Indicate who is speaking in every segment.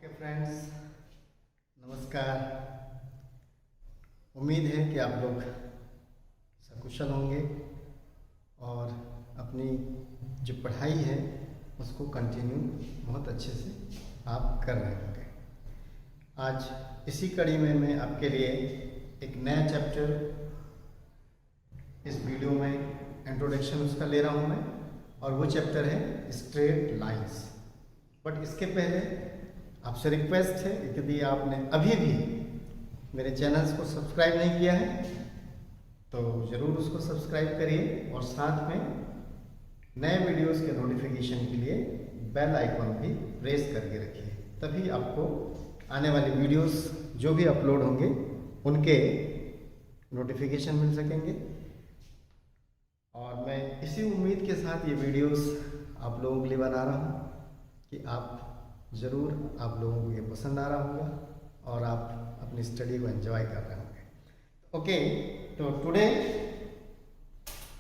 Speaker 1: Okay friends, नमस्कार। उम्मीद है कि आप लोग सकुशल होंगे और अपनी जो पढ़ाई है उसको कंटिन्यू बहुत अच्छे से आप कर रहे होंगे। आज इसी कड़ी में मैं आपके लिए एक नया चैप्टर इस वीडियो में इंट्रोडक्शन उसका ले रहा हूँ मैं, और वो चैप्टर है स्ट्रेट लाइंस। बट इसके पहले आपसे रिक्वेस्ट है कि यदि आपने अभी भी मेरे चैनल्स को सब्सक्राइब नहीं किया है तो ज़रूर उसको सब्सक्राइब करिए और साथ में नए वीडियोस के नोटिफिकेशन के लिए बेल आइकॉन भी प्रेस करके रखिए, तभी आपको आने वाली वीडियोस जो भी अपलोड होंगे उनके नोटिफिकेशन मिल सकेंगे। और मैं इसी उम्मीद के साथ ये वीडियोस आप लोगों के लिए बना रहा हूँ कि ज़रूर आप लोगों को ये पसंद आ रहा होगा और आप अपनी स्टडी को एंजॉय कर रहे होंगे। ओके, तो टुडे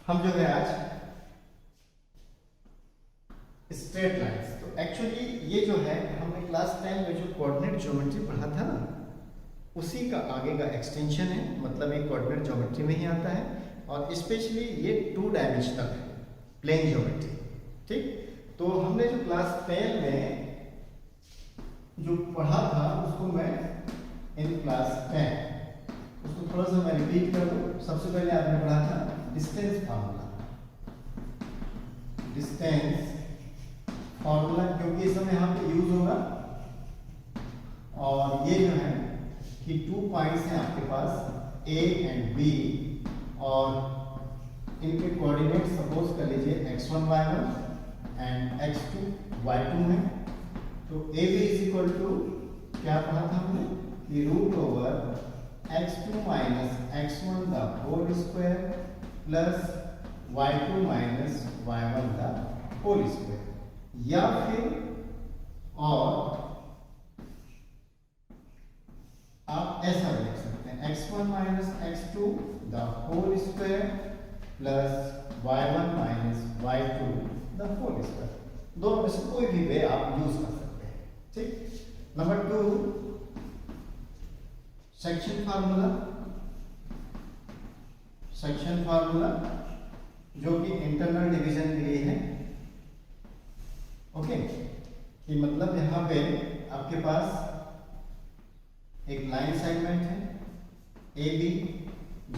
Speaker 1: हम जो है आज स्ट्रेट लाइंस, तो एक्चुअली ये जो है हमने क्लास 10 में जो कोऑर्डिनेट ज्योमेट्री पढ़ा था ना, उसी का आगे का एक्सटेंशन है। मतलब ये कोऑर्डिनेट ज्योमेट्री में ही आता है और स्पेशली ये 2 डायमेंशनल है, प्लेन ज्योमेट्री। ठीक, तो हमने जो क्लास 10 में जो पढ़ा था उसको मैं इन क्लास 10 उसको थोड़ा सा मैं रिपीट कर दूं। सबसे पहले आपने पढ़ा था डिस्टेंस फार्मूला, क्योंकि इस समय यहाँ पे यूज होगा। और ये जो है कि 2 पॉइंट्स हैं आपके पास A एंड B, और इनके कोऑर्डिनेट सपोज कर लीजिए x1 y1 and x2 y2 है। तो A B is equal to क्या पढ़ा था हमने कि root over x2 minus x1 the whole square plus y2 minus y1 the whole square, या फिर और आप ऐसा लिख सकते हैं x1 minus x2 the whole square plus y1 minus y2 the whole square. दोनों में से कोई भी वे आप यूज कर सकते हैं। ठीक, नंबर 2 सेक्शन फार्मूला जो कि इंटरनल डिवीजन के लिए है। ओके, कि मतलब यहाँ पे आपके पास एक लाइन सेगमेंट है ए बी,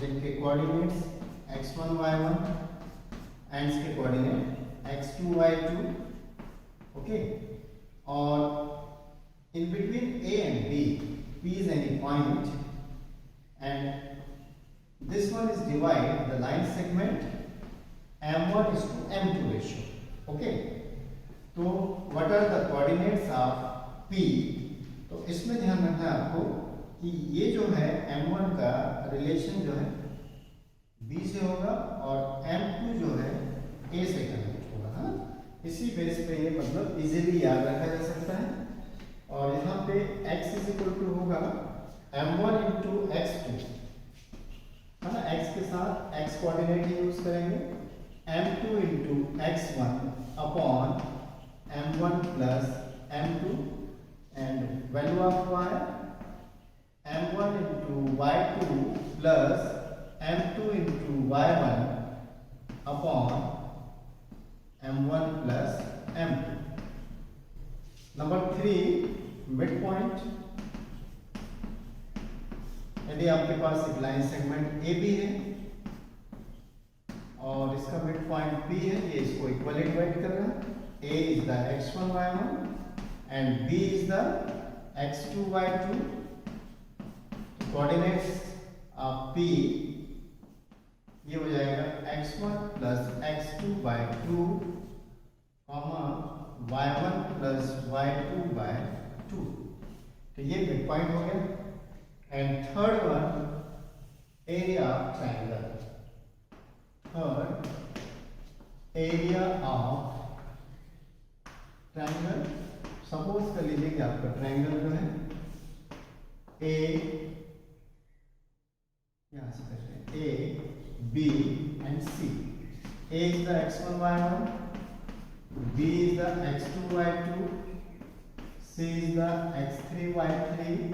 Speaker 1: जिनके कोऑर्डिनेट्स x1 y1 एंड इसके कोऑर्डिनेट x2 y2। ओके, और in between A and B, P is any point, and this one is divide the line segment M1 is to M2 ratio. Okay, तो what are the coordinates of P? तो इसमें ध्यान रखना है आपको कि ये जो है M1 का रिलेशन जो है B से होगा और M2 जो है A से कनेक्ट होगा, है ना। इसी बेस पे ये मतलब इजीली याद रखा जा सकता है। और यहाँ पे x इज इक्वल टू होगा m1 इंटू x2, है ना। x के साथ x कोऑर्डिनेट ही यूज करेंगे, m2 into x1 upon m1 plus m2, and value of y m1 into y2 plus m2 into y1 upon m1 plus m2। Number 3 mid point, यदि आपके पास एक line segment A B है और इसका mid point B है, ये इसको equally divide कर रहा है। A is the x1 y1 and B is the x2 y2। Coordinates of P ये हो जाएगा x1 plus x2 by 2 comma y1 plus y2 by 2। तो ये मिड पॉइंट हो गया। And third one area of triangle, suppose कर लीजिए कि आपका ट्रायंगल जो है ए, यहां से करते हैं A B and C. A is the x1 y1, B is the x2 y2, C C is the x3 y3.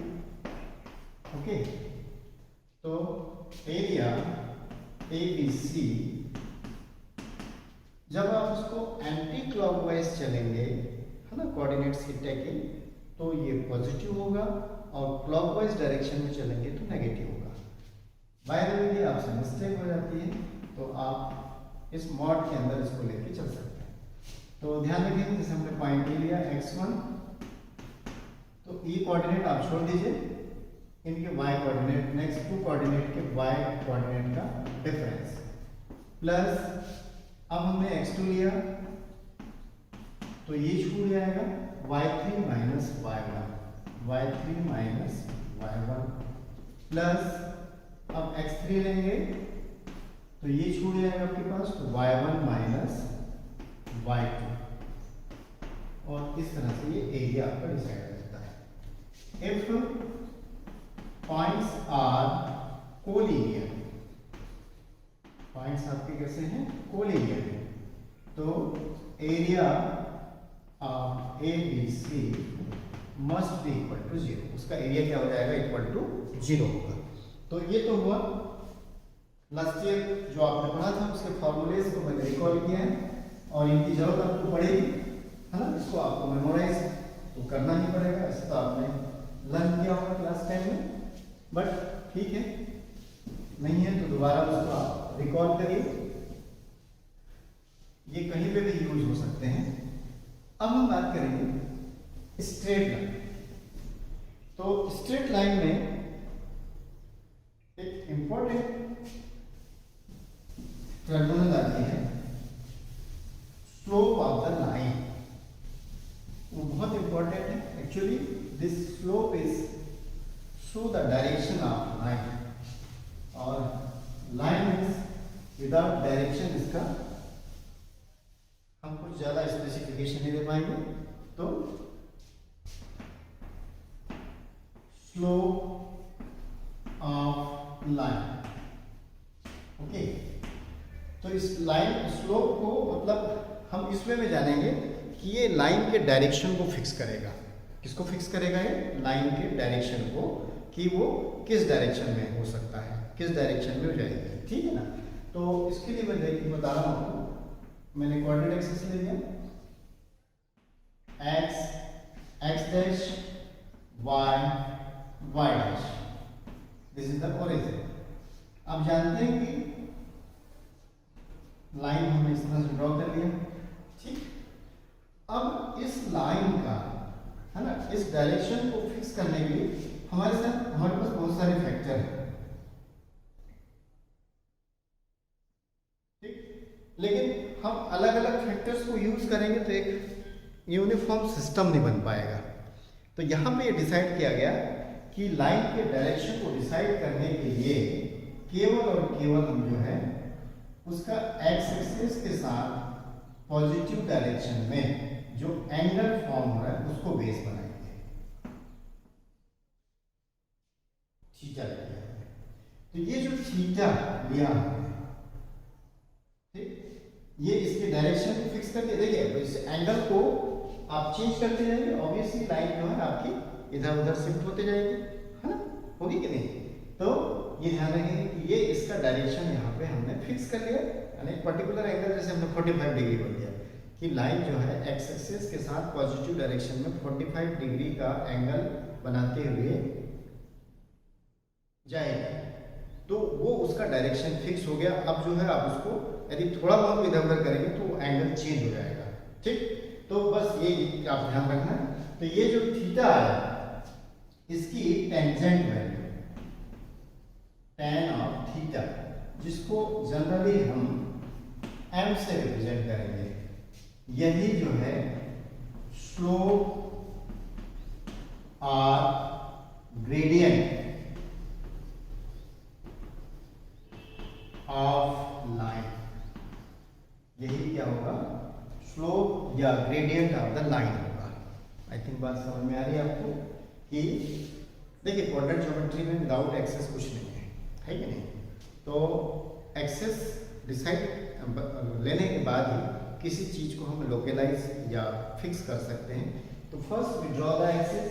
Speaker 1: Okay, तो एरिया ABC जब आप उसको एंटी क्लॉकवाइज चलेंगे, है ना, कोऑर्डिनेट्स थीटा के, तो ये पॉजिटिव होगा, और क्लॉकवाइज डायरेक्शन में चलेंगे तो नेगेटिव होगा। बाय द वे आपसे मिस्टेक हो जाती है, तो आप इस मॉड के अंदर इसको लेके चल सकते हैं। तो ध्यान रखिए, जैसे हमने पॉइंट ले लिया x1, तो ई कोऑर्डिनेट आप छोड़ दीजिए, इनके y coordinate, next to coordinate के y कोऑर्डिनेट का डिफरेंस, प्लस अब हमने x2 लिया, तो ये छूट जाएगा y3 minus y3 minus y1, plus अब x3 लेंगे, तो ये छूट जाएगा आपके पास, तो y1 माइनस y2, और इस तरह से ये एरिया आपका डिसाइड करता है। If points are collinear, points आपके कैसे हैं, कोलिनियर हैं, तो area of ABC must be equal to 0, उसका एरिया क्या हो जाएगा, इक्वल टू 0 होगा। तो ये तो हुआ लास्ट ईयर जो आपने पढ़ा था, उसके फॉर्मूलेज को मैंने रिकॉल किया है, और इनकी जरूरत आपको पड़ेगी, है ना, इसको आपको मेमोराइज तो करना ही पड़ेगा, ऐसे तो आपने लर्न किया होगा क्लास 10 में, बट ठीक है, नहीं है तो दोबारा उसको आप रिकॉल करिए, ये कहीं पे भी यूज हो सकते हैं। अब हम बात करेंगे स्ट्रेट लाइन। तो स्ट्रेट लाइन में एक इंपॉर्टेंट टर्मिनल आती है, स्लोप ऑफ द लाइन, वो बहुत इंपॉर्टेंट है। Actually this slope is show the direction of line, और लाइन इज विदाउट डायरेक्शन, इसका हम कुछ ज्यादा स्पेसिफिकेशन नहीं दे पाएंगे। तो स्लोप ऑफ लाइन, ओके, तो इस लाइन स्लोप को मतलब हम इस वे में जानेंगे कि ये लाइन के डायरेक्शन को फिक्स करेगा। किसको फिक्स करेगा, ये लाइन के डायरेक्शन को, कि वो किस डायरेक्शन में हो सकता है, किस डायरेक्शन में हो जाएगी, ठीक है ना। तो इसके लिए मैं बता रहा हूँ, मैंने कोऑर्डिनेट एक्सिस ले लिया, x dash y dash, this is the origin. आप जानते हैं कि लाइन हमने इस तरह से ड्रॉ कर लिया, ठीक। अब इस लाइन का, है ना, इस डायरेक्शन को फिक्स करने के लिए हमारे पास बहुत सारे फैक्टर हैं, ठीक, लेकिन हम अलग अलग फैक्टर्स को यूज करेंगे तो एक यूनिफॉर्म सिस्टम नहीं बन पाएगा। तो यहां पे ये डिसाइड किया गया कि लाइन के डायरेक्शन को डिसाइड करने के लिए केवल और केवल हम जो है उसका एक्स एक्सिस के साथ पॉजिटिव डायरेक्शन में जो एंगल फॉर्म हो रहा है उसको बेस बनाएंगे, थीटा लिया है। तो ये जो थीटा लिया है, ठीक, ये इसके डायरेक्शन को फिक्स करके, देखिए इस एंगल को आप चेंज करते जाएंगे, ऑब्वियसली लाइन जो है आपकी इधर उधर शिफ्ट होते जाएगी, है ना, होगी कि नहीं। तो ये ध्यान रखेंगे कि ये इसका डायरेक्शन यहाँ पे हमने फिक्स कर लिया, यानी एक पर्टिकुलर एंगल, जैसे हमने 45 डिग्री बोल दिया कि लाइन जो है एक्स एक्सिस के साथ पॉजिटिव डायरेक्शन में 45 डिग्री का एंगल बनाते हुए जाएगा, तो वो उसका डायरेक्शन फिक्स हो गया। अब जो है आप उसको यदि थोड़ा बहुत इधर उधर करेंगे तो एंगल चेंज हो जाएगा, ठीक। तो बस ये आप ध्यान रखना। तो ये जो थीटा है इसकी tangent value, tan of theta, जिसको जनरली हम m से रिप्रेजेंट करेंगे, यही जो है स्लोप और ग्रेडियंट ऑफ लाइन, यही क्या होगा, स्लोप या ग्रेडियंट ऑफ द लाइन होगा। आई थिंक बात समझ में आ रही है आपको कि देखिए क्वाड्रेंट ज्योमेट्री में विदाउट एक्सेस कुछ नहीं है कि नहीं। तो एक्सेस डिसाइड लेने के बाद ही किसी चीज को हम लोकेलाइज या फिक्स कर सकते हैं। तो तो first we draw the axis,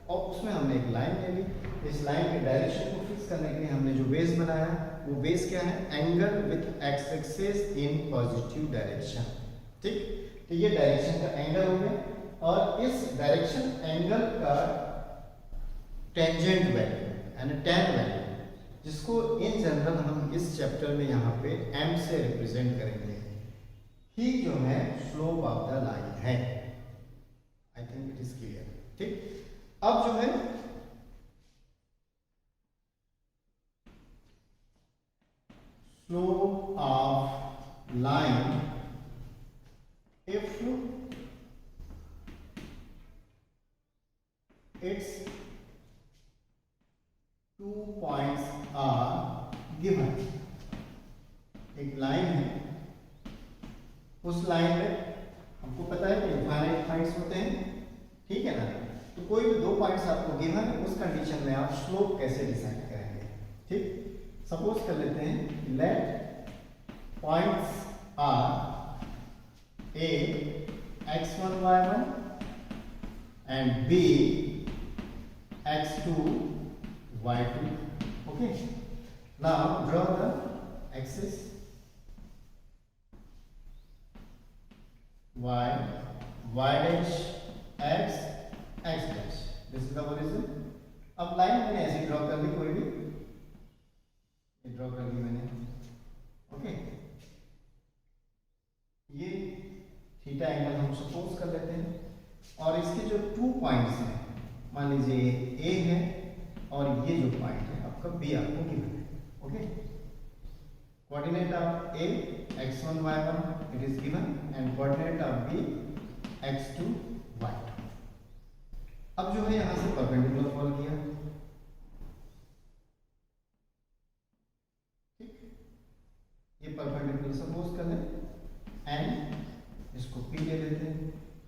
Speaker 1: और उसमें हमने एक लाइन ले ली। इस लाइन के डायरेक्शन को फिक्स करने के लिए हमने जो बेस बनाया, वो बेस क्या है, angle with x axis in positive direction. ठीक, तो ये डायरेक्शन का एंगल हो गया, और इस डायरेक्शन एंगल का टेंजेंट वैल्यू यानी tan वैल्यू, जिसको इन जनरल हम इस चैप्टर में यहाँ पे m से रिप्रेजेंट करेंगे, ही जो है स्लोप ऑफ द लाइन है। I think it is clear. ठीक, अब जो है slope of line if its 2 points are given। एक लाइन है, उस लाइन में हमको पता है कि इनफाइनाइट पॉइंट्स होते हैं, ठीक है ना। तो कोई भी 2 पॉइंट्स आपको गिवन है, उस कंडीशन में आप स्लोप कैसे डिसाइड करेंगे। ठीक, सपोज कर लेते हैं, let points are A x1 y1 and b x2 y2। okay, now draw the axis y dash x dash, this is the origin। अब लाइन मैंने ऐसे ड्रॉ कर ली, कोई भी ड्रॉ कर ली मैंने। ओके, ये थीटा एंगल हम सपोज कर लेते हैं, और इसके जो 2 पॉइंट्स हैं, मान लीजिए ए है और ये जो पॉइंट है आपका बी, आपको गिवन है। Okay, coordinate of A x1 y1 it is given, and coordinate of B x2 y2। अब जो है यहां से परपेंडिकुलर फॉल किया। ठीक, ये परपेंडिकुलर सपोज कर लें, एंड इसको पी ले लेते हैं,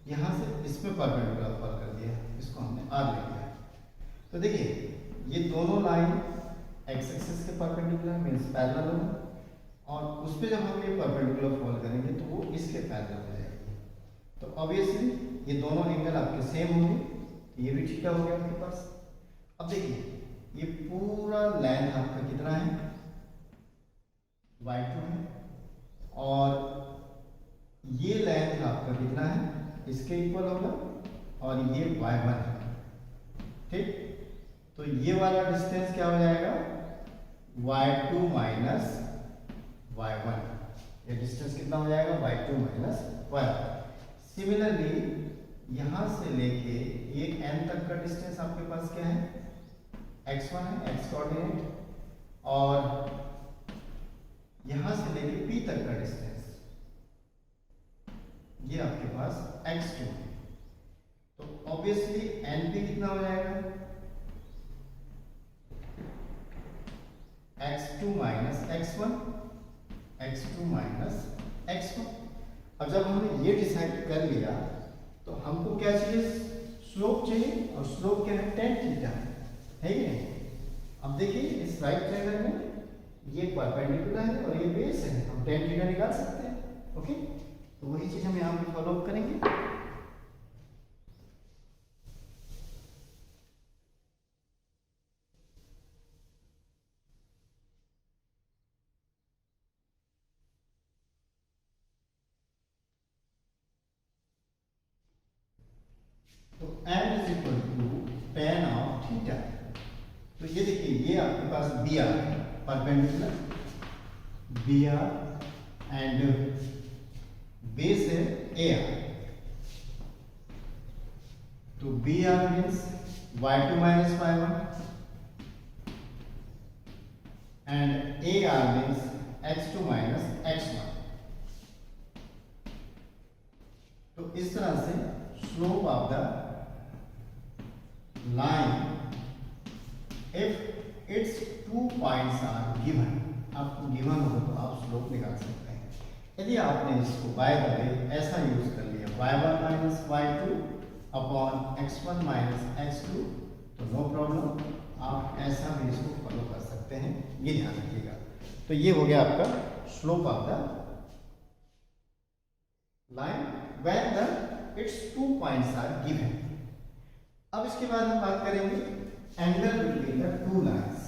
Speaker 1: यहां से इसमें परपेंडिकुलर फॉल कर दिया, इसको हमने आर ले लिया। तो देखिए, ये दोनों लाइन एक्स एक्सिस के परपेंडिकुलर मींस पैरेलल होंगे, और उस पे जब हम ये परपेंडिकुलर फॉल करेंगे तो वो इसके पैरेलल हो जाएगी। तो ऑब्वियसली ये दोनों एंगल आपके सेम होंगे, तो ये भी थीटा हो गया आपके पास। अब देखिए, ये पूरा लेंथ आपका कितना है, y2 है, और ये लेंथ आपका कितना है, इसके इक्वल होगा, और ये y1 है। ठीक, तो ये वाला डिस्टेंस क्या हो जाएगा, y2 माइनस y1। ये डिस्टेंस कितना हो जाएगा, y2 माइनस y1। सिमिलरली यहां से लेके ये n तक का डिस्टेंस आपके पास क्या है, x1 है, x कोऑर्डिनेट, और यहां से लेके p तक का डिस्टेंस ये आपके पास x2 है। तो ऑब्वियसली np कितना हो जाएगा, x2 minus x1, x2 minus x1। अब जब हमने ये डिसाइड कर लिया, तो हमको क्या चाहिए, स्लोप चाहिए, और स्लोप क्या है, tan थीटा है कि नहीं। अब देखिए, इस राइट ट्रायंगल में ये परपेंडिकुलर है और ये बेस है, हम tan थीटा निकाल सकते हैं। ओके, तो वही चीज हम यहाँ पे फॉलो करेंगे। तो n is equal to tan of theta. तो ये देखिए, ये आपके पास बी आर है, perpendicular B R, and base है ए आर। तो B R means y2 minus y1, एंड A R means x2 minus x1। तो इस तरह से slope of the line if it's 2 points are given, आपको गिवन हो तो आप स्लोप निकाल सकते हैं। यदि आपने इसको बाय द वे ऐसा यूज कर लिया, y1 minus y2 upon x1 minus x2, तो नो प्रॉब्लम, आप ऐसा भी इसको फॉलो कर सकते हैं, ये ध्यान रखिएगा। तो ये हो गया आपका slope of the line when the it's 2 points are given. अब इसके बाद हम बात करेंगे angle between the two lines.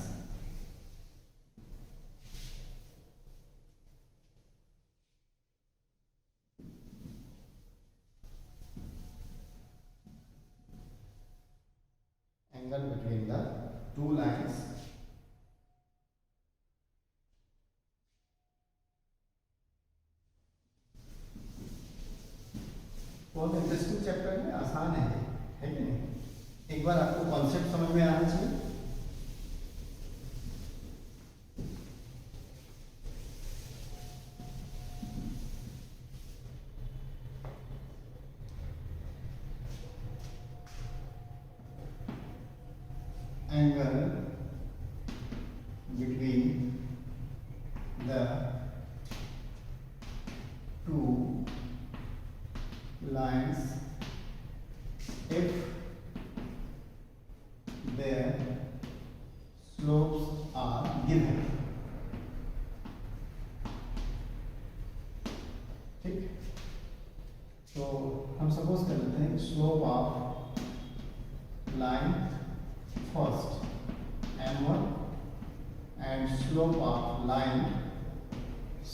Speaker 1: Angle between the two lines. बहुत इंटरेस्टिंग चैप्टर है, आसान है कि नहीं? एक बार आपको कॉन्सेप्ट समझ में आना चाहिए। Angle between the to lines if their slopes are given। ठीक, तो हम सपोज कर लेते हैं slope of line first m1 and slope of line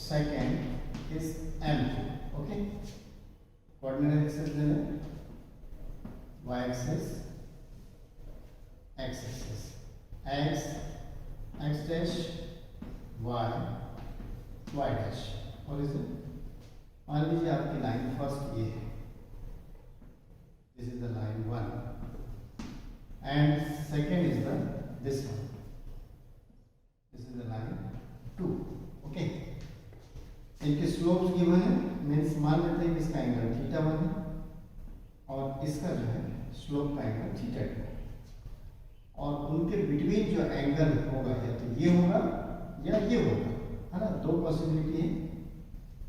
Speaker 1: second is m2। Okay, coordinate axis ले लें, y axis, x axis, x dash, y dash, और इसे मान लीजिए आपकी लाइन फर्स्ट ये है, this is the line 1 and second is the this one, this is the line 2। Okay, इनके स्लोप्स गिवन है, मीन्स मान लेते हैं कि इसका एंगल θ1 है और इसका जो है स्लोप का एंगल θ2, और उनके बिटवीन जो एंगल होगा या तो ये होगा या ये होगा, है ना, दो पॉसिबिलिटी है।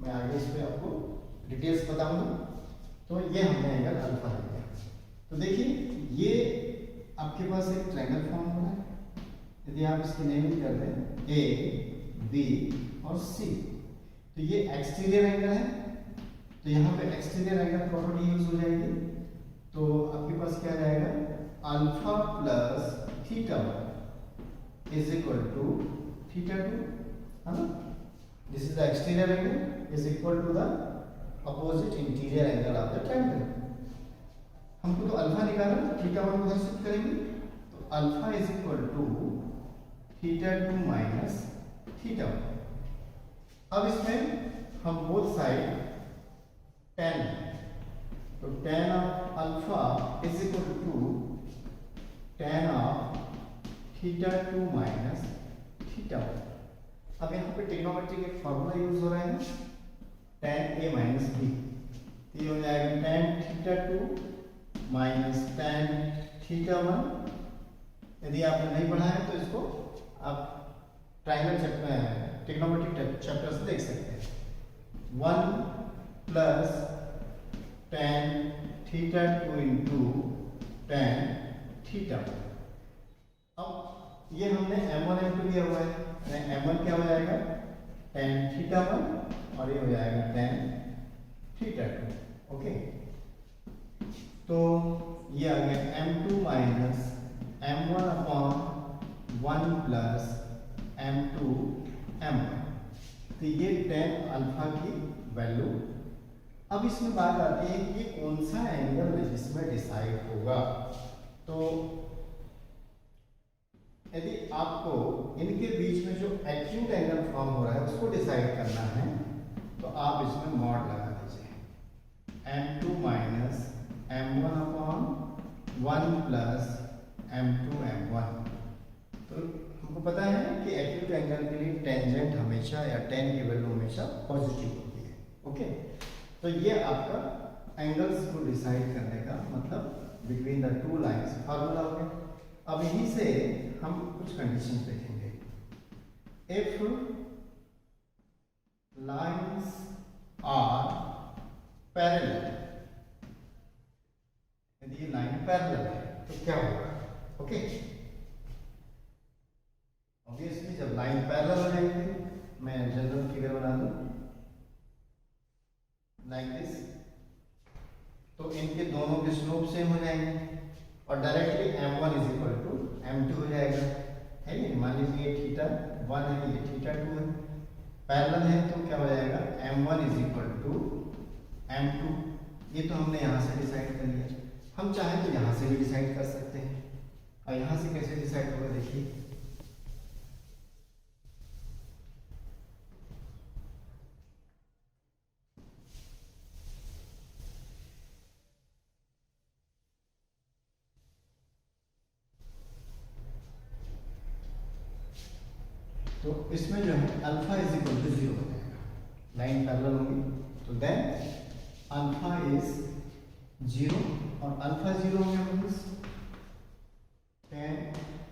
Speaker 1: मैं आगे इस पे आपको डिटेल्स बताऊंगा। तो ये हमने एंगल अल्फा लिया। तो देखिए ये आपके पास एक ट्रायंगल फॉर्म हो रहा है। यदि आप इसकी नेमिंग कर दें ए, बी और सी, तो ये एक्सटीरियर एंगल है, तो यहाँ पे एक्सटीरियर एंगल प्रॉपर्टी यूज हो जाएगी। तो आपके पास क्या जाएगा, alpha plus θ1 is equal to θ2, है ना। This is the exterior angle is equal to the opposite interior angle of the triangle. हमको तो अल्फा निकालना, θ1 को शिफ्ट करेंगे, तो alpha is equal to θ2 minus θ1। अब इसमें हम बोथ साइड tan, तो tan of alpha is equal to tan of θ2 minus θ1। अब यहाँ पे ट्रिग्नोमेट्री का फॉर्मूला यूज हो रहा है, tan a माइनस b, तो ये हो जाएगा tan θ2 माइनस tan θ1। यदि आपने नहीं पढ़ा है तो इसको आप ट्रायंगल चैप्टर, ट्रिग्नोमेट्रिक चैप्टर से देख सकते हैं। 1 प्लस tan θ2 इंटू tan θ1। अब ये हमने m1 m2 लिया हुआ है, m1 क्या हो जाएगा tan θ1 और ये हो जाएगा tan θ2। ओके, तो ये आ गया m2 minus m1 upon 1 plus m2 m1, तो ये tan अल्फा की वैल्यू। अब इसमें बात आती है कि कौन सा एंगल इसमें डिसाइड होगा। तो यदि आपको इनके बीच में जो एक्यूट एंगल फॉर्म हो रहा है उसको डिसाइड करना है, तो आप इसमें मॉड लगा दीजिए, m2 minus m1 upon 1 plus m2 m1। तो हमको पता है कि एक्यूट एंगल के लिए टेंजेंट हमेशा या tan की वैल्यू हमेशा पॉजिटिव होती है। ओके, तो ये आपका एंगल्स को डिसाइड करने का मतलब between the two lines formula हो गया। अब यहीं से हम कुछ कंडीशन देखेंगे। इफ लाइंस आर पैरेलल, यदि ये लाइन पैरेलल है तो क्या होगा। ओके, ऑब्वियसली जब लाइन पैरेलल हो जाएंगे, मैं जनरल फिगर बना दूं लाइक दिस, तो इनके दोनों के स्लोप सेम हो जाएंगे। और directly m1 is equal to m2 हो जाएगा, है ये। मान लीजिए थीटा 1 है, ये थीटा 2 है, पैरेलल है, तो क्या हो जाएगा m1 is equal to m2। ये तो हमने यहाँ से डिसाइड कर लिया। हम चाहें तो यहाँ से भी डिसाइड कर सकते हैं। और यहाँ से कैसे डिसाइड होगा देखिए, तो इसमें जो है अल्फा इज इक्वल टू 0 हो जाएगा, लाइन पैरेलल होगी, तो देन अल्फा इज 0, और अल्फा 0 हो गया मीन्स tan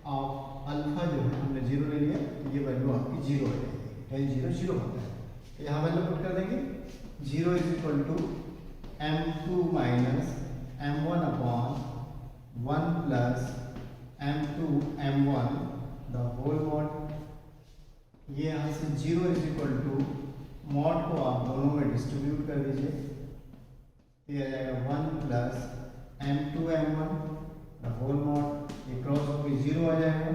Speaker 1: ऑफ अल्फा जो है हमने 0 ले लिया, तो ये वैल्यू आपकी 0 हो जाएगी, tan 0 0 होता है। तो यहाँ वैल्यू पुट कर देंगे, 0 is equal to m2 minus m1 upon 1 plus m2 m1 the whole mod. ये यहाँ से 0 इज इक्वल टू मॉड को आप दोनों में डिस्ट्रीब्यूट कर दीजिए, ये आ जाएगा 1 plus m2 m1 the whole mod, ये क्रॉस होकर 0 आ जाएगा,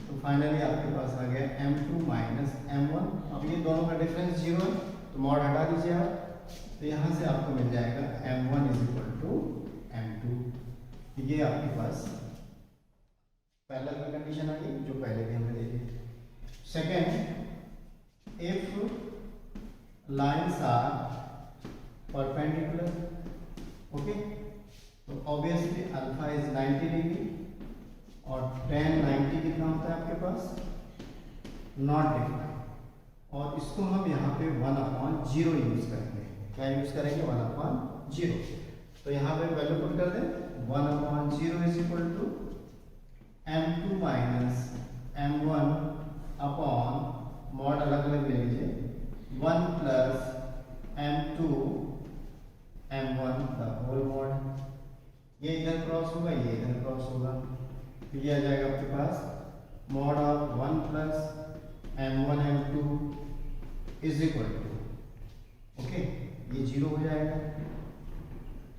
Speaker 1: तो फाइनली आपके पास आ गया m2 माइनस m1। अब ये दोनों का डिफरेंस 0 है, तो मॉड हटा दीजिए आप, तो यहाँ से आपको मिल जाएगा m1 is equal to m2। ये आपके पास पैरेलल की कंडीशन आ गई, जो पहले भी हमने देखी। Second, if lines are perpendicular, okay, तो ऑब्वियसली अल्फा इज 90 डिग्री और tan 90 कितना होता है आपके पास, नॉट डिफाइंड, और इसको हम यहाँ पे 1/0 यूज करेंगे। क्या यूज करेंगे, 1/0। तो यहाँ पे वैल्यू पुट कर दें, 1/0 is equal to m2 minus m1 upon mod अलग अलग ले लीजिए, 1 plus m2 m1 the whole mod. ये इधर क्रॉस होगा, ये इधर क्रॉस होगा, तो ये आ जाएगा आपके पास mod of 1 plus m1 m2 is equal to, okay, ये 0 हो जाएगा।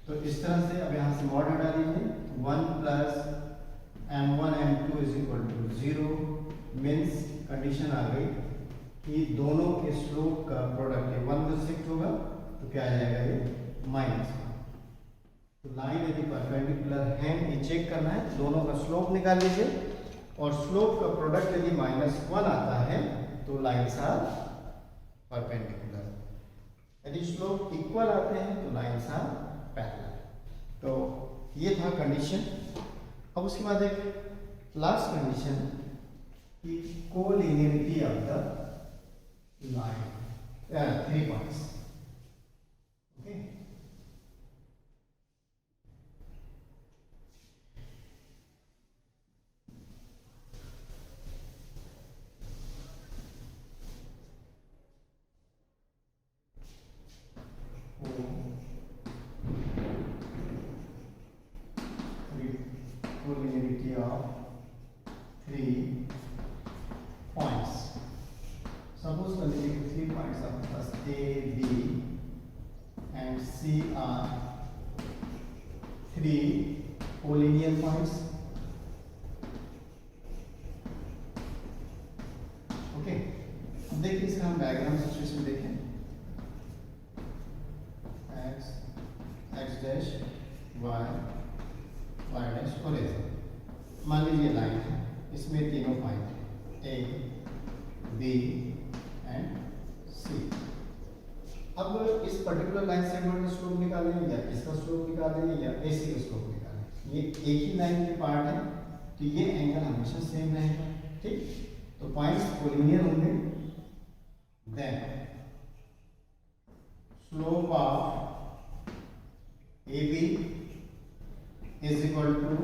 Speaker 1: तो इस तरह से अब यहाँ से मॉड हटा दीजिए, 1 plus m1 m2 is equal to 0, means condition आ गई कि दोनों के स्लोप का प्रोडक्ट है 1 में शिफ्ट होगा, तो क्या आ जाएगा ये -1। तो लाइन यदि परपेंडिकुलर है, ये चेक करना है, दोनों का स्लोप निकाल लीजिए, और स्लोप का प्रोडक्ट यदि -1 आता है तो लाइन्स आर परपेंडिकुलर, यदि स्लोप इक्वल आते हैं तो लाइन्स आर पैरेलल। तो ये था कंडीशन। अब उसके बाद एक लास्ट कंडीशन की collinearity of the line, 3 points, okay. Collinearity of 3 points. Suppose कर लीजिए 3 points आपके पास A, B and C are 3 collinear points. Okay, अब देखिए इसका हम डायग्राम सिचुएशन देखें, x dash y y dash और ऐसे मान लीजिए लाइन है, इसमें तीनों point A, B and C। अब इस पर्टिकुलर लाइन सेगमेंट का स्लोप निकालें या इसका स्लोप निकालें या AC का स्लोप निकालें, ये एक ही लाइन के पार्ट है, तो ये एंगल हमेशा सेम रहेगा, ठीक। तो पॉइंट्स कोलिनियर होंगे, then slope of AB is equal to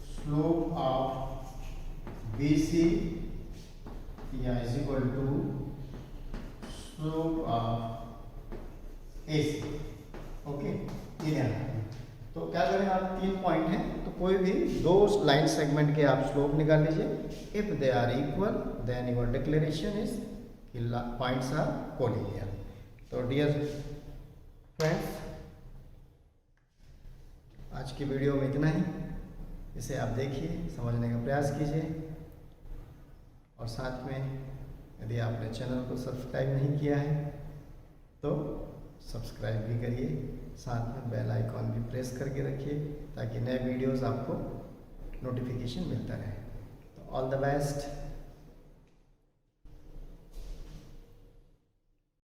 Speaker 1: slope of BC या is equal to slope of AC, okay. ये ध्यान रखें। तो क्या करें आप, 3 पॉइंट हैं, तो कोई भी 2 लाइन सेगमेंट के आप स्लोप निकाल लीजिए। If they are equal then your declaration is points are collinear. तो डियर फ्रेंड्स, आज की वीडियो में इतना ही। इसे आप देखिए, समझने का प्रयास कीजिए और साथ में यदि आपने चैनल को सब्सक्राइब नहीं किया है तो सब्सक्राइब भी करिए, साथ में बेल आइकॉन भी प्रेस करके रखिए ताकि नए वीडियोस आपको नोटिफिकेशन मिलता रहे। तो ऑल द बेस्ट।